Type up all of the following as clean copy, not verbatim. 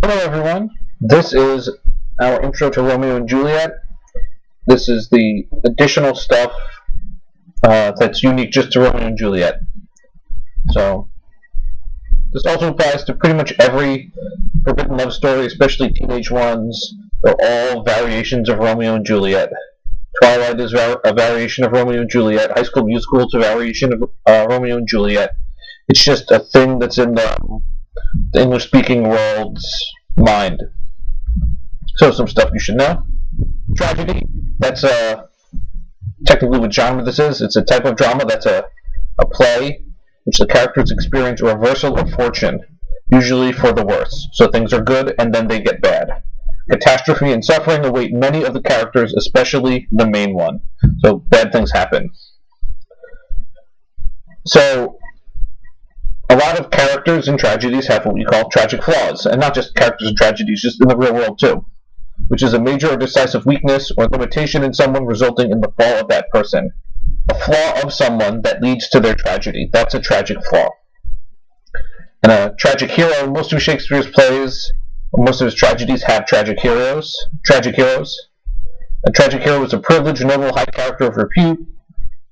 Hello everyone, this is our intro to Romeo and Juliet. This is the additional stuff that's unique just to Romeo and Juliet. So, this also applies to pretty much every forbidden love story, especially teenage ones. They're all variations of Romeo and Juliet. Twilight is a variation of Romeo and Juliet. High School Musical is a variation of Romeo and Juliet. It's just a thing that's in the English-speaking world's mind. So some stuff you should know. Tragedy, that's technically what genre this is. It's a type of drama that's a play which the characters experience a reversal of fortune, usually for the worse. So things are good and then they get bad. Catastrophe and suffering await many of the characters, especially the main one. So bad things happen. So a lot of characters in tragedies have what we call tragic flaws, and not just characters in tragedies, just in the real world too, which is a major or decisive weakness or limitation in someone resulting in the fall of that person. A flaw of someone that leads to their tragedy. That's a tragic flaw. And a tragic hero, most of Shakespeare's plays, most of his tragedies have tragic heroes. A tragic hero is a privileged, noble, high character of repute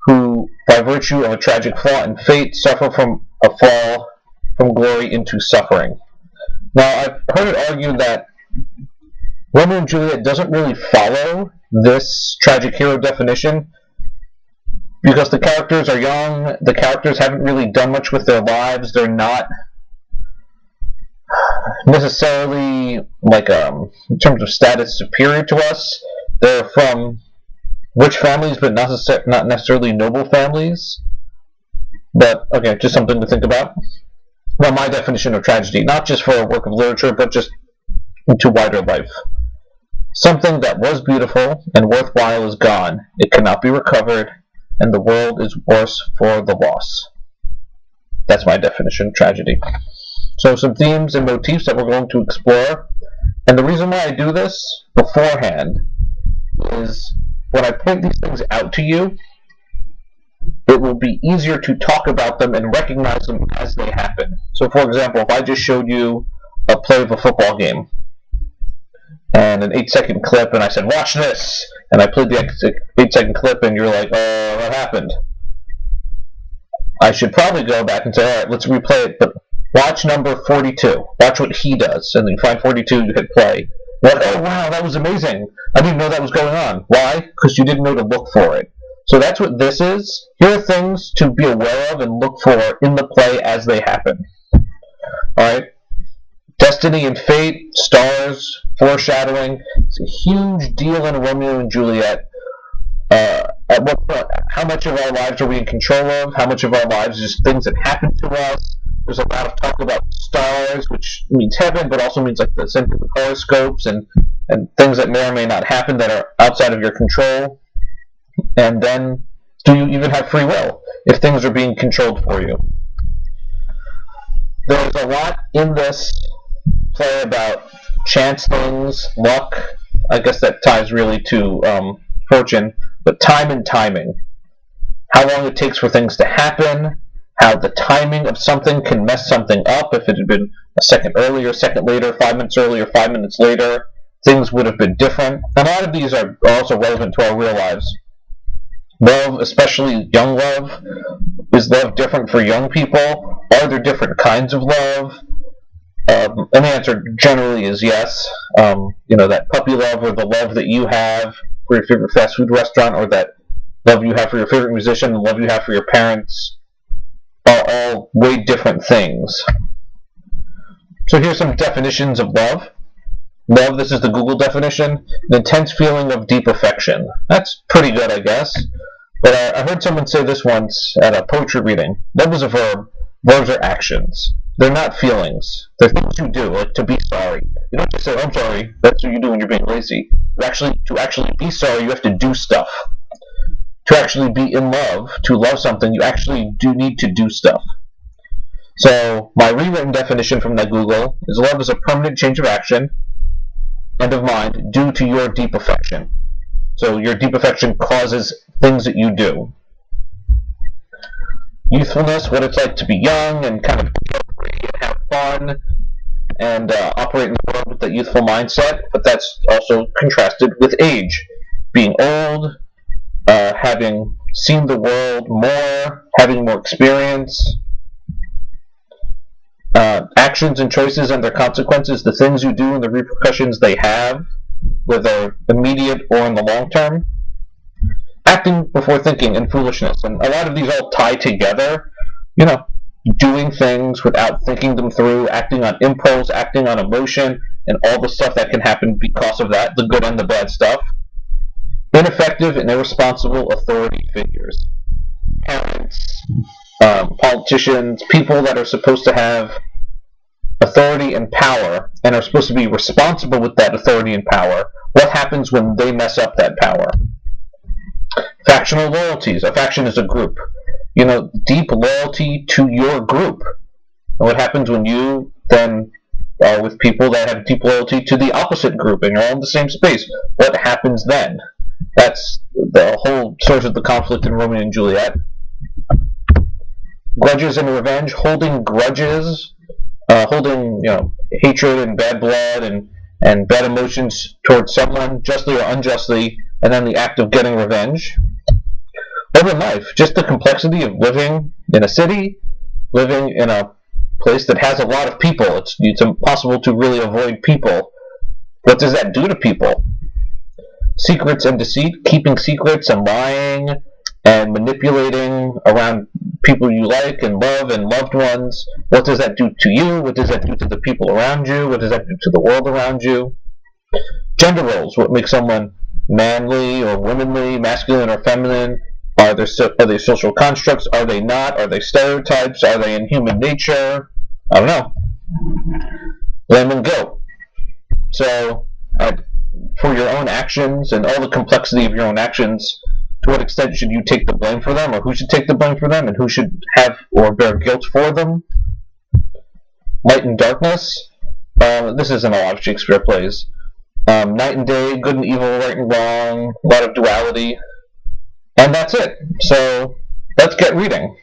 who, by virtue of a tragic flaw in fate, suffer from a fall from glory into suffering. Now, I've heard it argued that Romeo and Juliet doesn't really follow this tragic hero definition because the characters are young, the characters haven't really done much with their lives, they're not necessarily, in terms of status, superior to us. They're from rich families, but not necessarily noble families. But, okay, just something to think about. Well, my definition of tragedy, not just for a work of literature, but just into wider life. Something that was beautiful and worthwhile is gone. It cannot be recovered, and the world is worse for the loss. That's my definition of tragedy. So some themes and motifs that we're going to explore. And the reason why I do this beforehand is when I point these things out to you, it will be easier to talk about them and recognize them as they happen. So, for example, if I just showed you a play of a football game and an 8-second clip, and I said, "Watch this," and I played the 8-second clip, and you're like, "Oh, what happened?" I should probably go back and say, "All right, let's replay it, but watch number 42. Watch what he does," and then you find 42, you hit play. You're like, "Oh, wow, that was amazing. I didn't know that was going on." Why? Because you didn't know to look for it. So that's what this is. Here are things to be aware of and look for in the play as they happen. Alright? Destiny and fate, stars, foreshadowing. It's a huge deal in Romeo and Juliet. At what point, how much of our lives are we in control of? How much of our lives is just things that happen to us? There's a lot of talk about stars, which means heaven, but also means like the same thing with horoscopes and things that may or may not happen that are outside of your control. And then, do you even have free will if things are being controlled for you? There's a lot in this play about chance things, luck. I guess that ties really to fortune, but time and timing. How long it takes for things to happen, how the timing of something can mess something up. If it had been a second earlier, a second later, 5 minutes earlier, 5 minutes later, things would have been different. And a lot of these are also relevant to our real lives. Love, especially young love, is love different for young people? Are there different kinds of love? And the answer generally is yes. That puppy love or the love that you have for your favorite fast food restaurant, or that love you have for your favorite musician, the love you have for your parents, are all way different things. So here's some definitions of love. Love, this is the Google definition, an intense feeling of deep affection. That's pretty good, I guess. But I heard someone say this once at a poetry reading. Love is a verb. Verbs are actions. They're not feelings. They're things you do, like to be sorry. You don't just say, "I'm sorry." That's what you do when you're being lazy. To actually be sorry, you have to do stuff. To actually be in love, to love something, you actually do need to do stuff. So my rewritten definition from that Google is love is a permanent change of action and of mind due to your deep affection. So your deep affection causes things that you do. Youthfulness, what it's like to be young and kind of carefree and have fun. and operate in the world with that youthful mindset, but that's also contrasted with age. Being old, having seen the world more, having more experience. Actions and choices and their consequences, the things you do and the repercussions they have, whether immediate or in the long term. Acting before thinking and foolishness. And a lot of these all tie together. Doing things without thinking them through, acting on impulse, acting on emotion, and all the stuff that can happen because of that, the good and the bad stuff. Ineffective and irresponsible authority figures. Parents, politicians, people that are supposed to have authority and power and are supposed to be responsible with that authority and power. What happens when they mess up that power? Factional loyalties. A faction is a group. Deep loyalty to your group. And what happens when you then are with people that have deep loyalty to the opposite group and you're all in the same space? What happens then? That's the whole source of the conflict in Romeo and Juliet. Grudges and revenge. Holding grudges, holding hatred and bad blood and bad emotions towards someone, justly or unjustly, and then the act of getting revenge. Urban life, just the complexity of living in a city, living in a place that has a lot of people. It's impossible to really avoid people. What does that do to people? Secrets and deceit, keeping secrets and lying and manipulating around people you like and love and loved ones. What does that do to you? What does that do to the people around you? What does that do to the world around you? Gender roles, what makes someone manly or womanly, masculine or feminine? Are they social constructs? Are they not? Are they stereotypes? Are they in human nature? I don't know. Blame and guilt. So, for your own actions and all the complexity of your own actions, to what extent should you take the blame for them, or who should take the blame for them, and who should have or bear guilt for them? Light and darkness. This isn't a lot of Shakespeare plays. Night and day, good and evil, right and wrong, a lot of duality. And that's it. So, let's get reading.